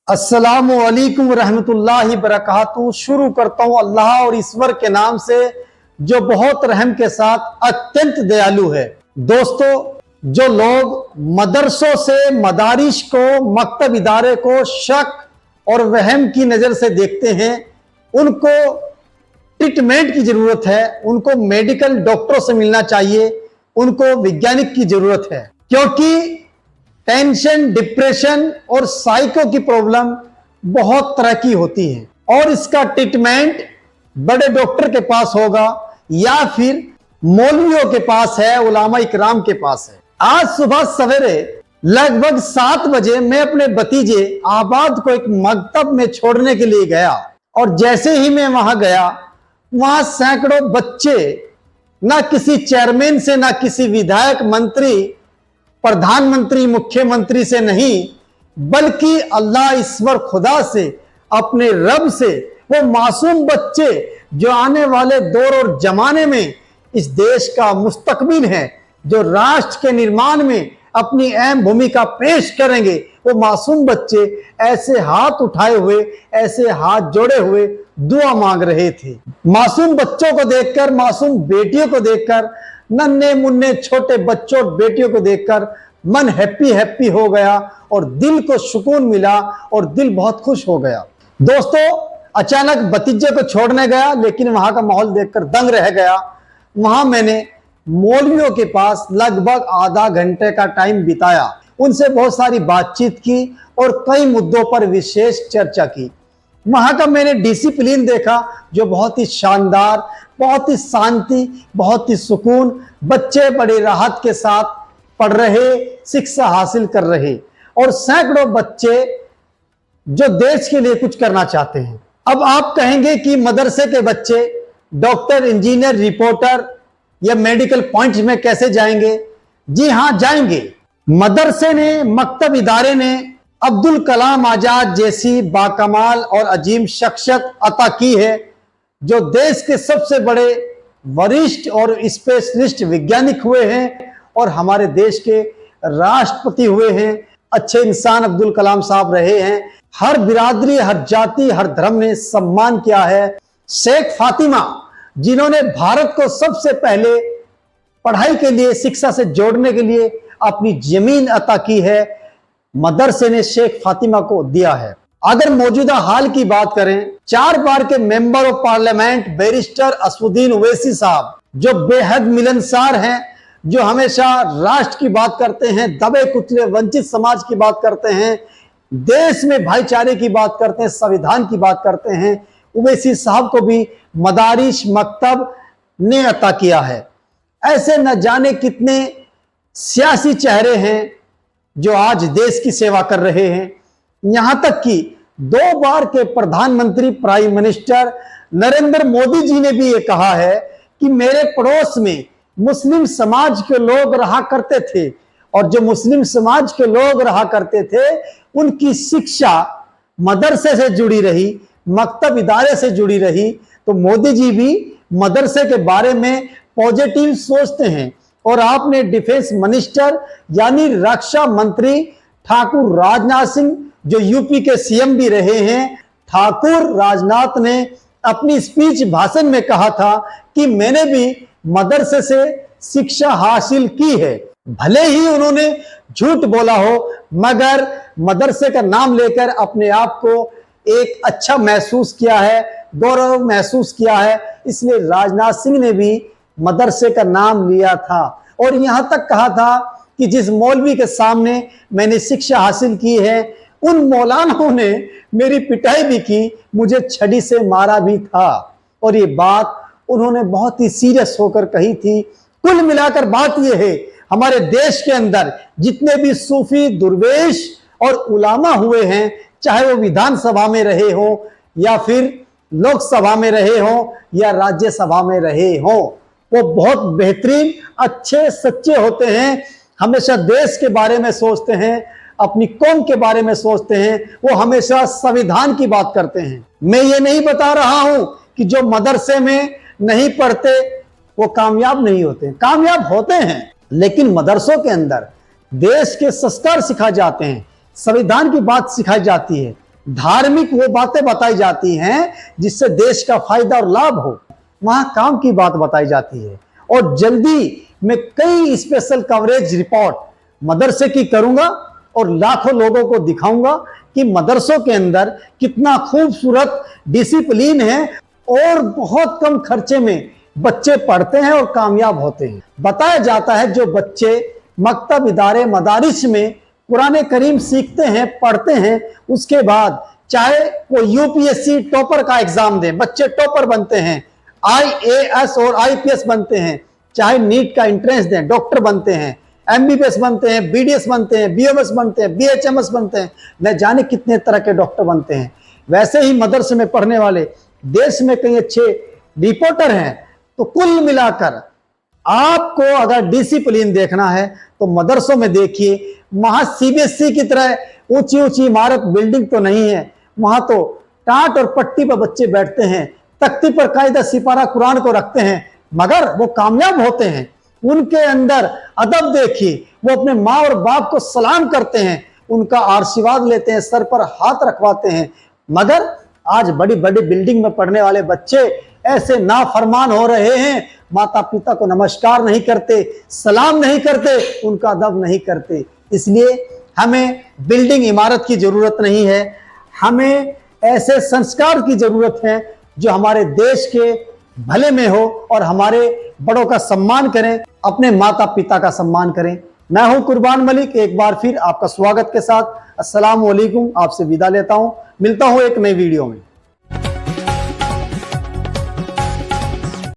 अस्सलामु अलैकुम रहमतुल्लाहि बरकातहू। शुरू करता हूँ अल्लाह और ईश्वर के नाम से जो बहुत रहम के साथ अत्यंत दयालु है। दोस्तों, जो लोग मदरसों से मदारिस को, मकतब इदारे को शक और वहम की नज़र से देखते हैं, उनको ट्रीटमेंट की ज़रूरत है, उनको मेडिकल डॉक्टरों से मिलना चाहिए, उनको वैज्ञानिक की ज़रूरत है। क्योंकि टेंशन, डिप्रेशन और साइको की प्रॉब्लम बहुत तरह की होती है और इसका ट्रीटमेंट बड़े डॉक्टर के पास होगा या फिर मौलवियों के पास है, उलामा इकराम के पास है। आज सुबह सवेरे लगभग 7 बजे मैं अपने भतीजे आबाद को एक मकतब में छोड़ने के लिए गया और जैसे ही मैं वहां गया, वहां सैकड़ों बच्चे, ना किसी चेयरमैन से, ना किसी विधायक, मंत्री, प्रधानमंत्री, मुख्यमंत्री से नहीं, बल्कि अल्लाह ईश्वर खुदा से, अपने रब से, वो मासूम बच्चे जो आने वाले दौर और जमाने में इस देश का मुस्तकबिल है, जो राष्ट्र के निर्माण में अपनी अहम भूमिका पेश करेंगे, वो मासूम बच्चे ऐसे हाथ उठाए हुए, ऐसे हाथ जोड़े हुए दुआ मांग रहे थे। मासूम बच्चों को देखकर, मासूम बेटियों को देखकर, नन्हे मुन्ने छोटे बच्चों और बेटियों को देखकर मन हैप्पी हैप्पी हो गया और दिल को सुकून मिला और दिल बहुत खुश हो गया। दोस्तों, अचानक भतीजे को छोड़ने गया, लेकिन वहां का माहौल देखकर दंग रह गया। वहां मैंने मौलवियों के पास लगभग आधा घंटे का टाइम बिताया, उनसे बहुत सारी बातचीत की और कई मुद्दों पर विशेष चर्चा की। वहां का मैंने डिसिप्लिन देखा जो बहुत ही शानदार, बहुत ही शांति, बहुत ही सुकून। बच्चे बड़े राहत के साथ पढ़ रहे, शिक्षा हासिल कर रहे और सैकड़ों बच्चे जो देश के लिए कुछ करना चाहते हैं। अब आप कहेंगे कि मदरसे के बच्चे डॉक्टर, इंजीनियर, रिपोर्टर या मेडिकल पॉइंट्स में कैसे जाएंगे? जी हां, जाएंगे। मदरसे ने, मकतब इदारे ने अब्दुल कलाम आजाद जैसी बाकमाल और अजीम शख्सियत अता की है, जो देश के सबसे बड़े वरिष्ठ और स्पेशलिस्ट वैज्ञानिक हुए हैं और हमारे देश के राष्ट्रपति हुए हैं। अच्छे इंसान अब्दुल कलाम साहब रहे हैं। हर बिरादरी, हर जाति, हर धर्म ने सम्मान किया है। शेख फातिमा, जिन्होंने भारत को सबसे पहले पढ़ाई के लिए, शिक्षा से जोड़ने के लिए अपनी जमीन अता की है, मदरसे ने शेख फातिमा को दिया है। अगर मौजूदा हाल की बात करें, 4 बार के member of parliament barrister Asaduddin Owaisi साहब, जो बेहद मिलनसार हैं, जो हमेशा राष्ट्र की बात करते हैं, दबे कुचले वंचित समाज की बात करते हैं, देश में भाईचारे की बात करते हैं, संविधान की बात करते हैं, ओवैसी साहब को भी मदारिस, मकतब ने अता किया है। ऐसे न जाने कितने सियासी चेहरे हैं जो आज देश की सेवा कर रहे हैं। यहां तक कि 2 बार के प्रधानमंत्री, प्राइम मिनिस्टर नरेंद्र मोदी जी ने भी ये कहा है कि मेरे पड़ोस में मुस्लिम समाज के लोग रहा करते थे और जो मुस्लिम समाज के लोग रहा करते थे, उनकी शिक्षा मदरसे से जुड़ी रही, मकतब इदारे से जुड़ी रही। तो मोदी जी भी मदरसे के बारे में पॉजिटिव सोचते हैं। और आपने डिफेंस मिनिस्टर यानी रक्षा मंत्री ठाकुर राजनाथ सिंह, जो यूपी के सीएम भी रहे हैं, ठाकुर राजनाथ ने अपनी स्पीच, भाषण में कहा था कि मैंने भी मदरसे से शिक्षा हासिल की है। भले ही उन्होंने झूठ बोला हो, मगर मदरसे का नाम लेकर अपने आप को एक अच्छा महसूस किया है, गौरव महसूस किया है। इसलिए राजनाथ सिंह ने भी मदरसे का नाम लिया था और यहां तक कहा था कि जिस मौलवी के सामने मैंने शिक्षा हासिल की है, उन मौलानाओं ने मेरी पिटाई भी की, मुझे छड़ी से मारा भी था। और ये बात उन्होंने बहुत ही सीरियस होकर कही थी। कुल मिलाकर बात यह है, हमारे देश के अंदर जितने भी सूफी, दुर्वेश और उलामा हुए हैं, चाहे वो विधानसभा में रहे हो या फिर लोकसभा में रहे हो या राज्यसभा में रहे हो, वो बहुत बेहतरीन, अच्छे, सच्चे होते हैं। हमेशा देश के बारे में सोचते हैं, अपनी कौम के बारे में सोचते हैं, वो हमेशा संविधान की बात करते हैं। मैं ये नहीं बता रहा हूं कि जो मदरसे में नहीं पढ़ते वो कामयाब नहीं होते, कामयाब होते हैं, लेकिन मदरसों के अंदर देश के संस्कार सिखाए जाते हैं, संविधान की बात सिखाई जाती है, धार्मिक वो बातें बताई जाती हैं जिससे देश का फायदा और लाभ हो, वहां काम की बात बताई जाती है। और जल्दी मैं कई स्पेशल कवरेज रिपोर्ट मदरसे की करूंगा और लाखों लोगों को दिखाऊंगा कि मदरसों के अंदर कितना खूबसूरत डिसिप्लिन है और बहुत कम खर्चे में बच्चे पढ़ते हैं और कामयाब होते हैं। बताया जाता है जो बच्चे मकतब इदारे मदारिस में कुरान करीम सीखते हैं, पढ़ते हैं, उसके बाद चाहे वो यूपीएससी टॉपर का एग्जाम दें, बच्चे टॉपर बनते हैं, आईएएस और आईपीएस बनते हैं, चाहे नीट का एंट्रेंस दें, डॉक्टर बनते हैं, एमबीबीएस बनते हैं, बीडीएस बनते हैं, बीएमएस बनते हैं, बीएचएमएस बनते हैं, न जाने कितने तरह के डॉक्टर बनते हैं। वैसे ही मदरसे में पढ़ने वाले देश में कई अच्छे रिपोर्टर हैं। तो कुल मिलाकर आपको अगर डिसिप्लिन देखना है तो मदरसों में देखिए। वहां सीबीएसई की तरह ऊंची ऊंची इमारत बिल्डिंग तो नहीं है, वहां तो टाट और पट्टी पर बच्चे बैठते हैं, तख्ती पर कायदा सिपारा कुरान को रखते हैं, मगर वो कामयाब होते हैं। उनके अंदर अदब देखिए, वो अपने माँ और बाप को सलाम करते हैं, उनका आशीर्वाद लेते हैं, सर पर हाथ रखवाते हैं। मगर आज बड़ी बड़ी बिल्डिंग में पढ़ने वाले बच्चे ऐसे नाफरमान हो रहे हैं, माता पिता को नमस्कार नहीं करते, सलाम नहीं करते, उनका अदब नहीं करते। इसलिए हमें बिल्डिंग इमारत की जरूरत नहीं है, हमें ऐसे संस्कार की जरूरत है जो हमारे देश के भले में हो और हमारे बड़ों का सम्मान करें, अपने माता पिता का सम्मान करें। मैं हूं कुर्बान मलिक, एक बार फिर आपका स्वागत के साथ अस्सलाम वालेकुम, आपसे विदा लेता हूं। मिलता हूं एक नई वीडियो में।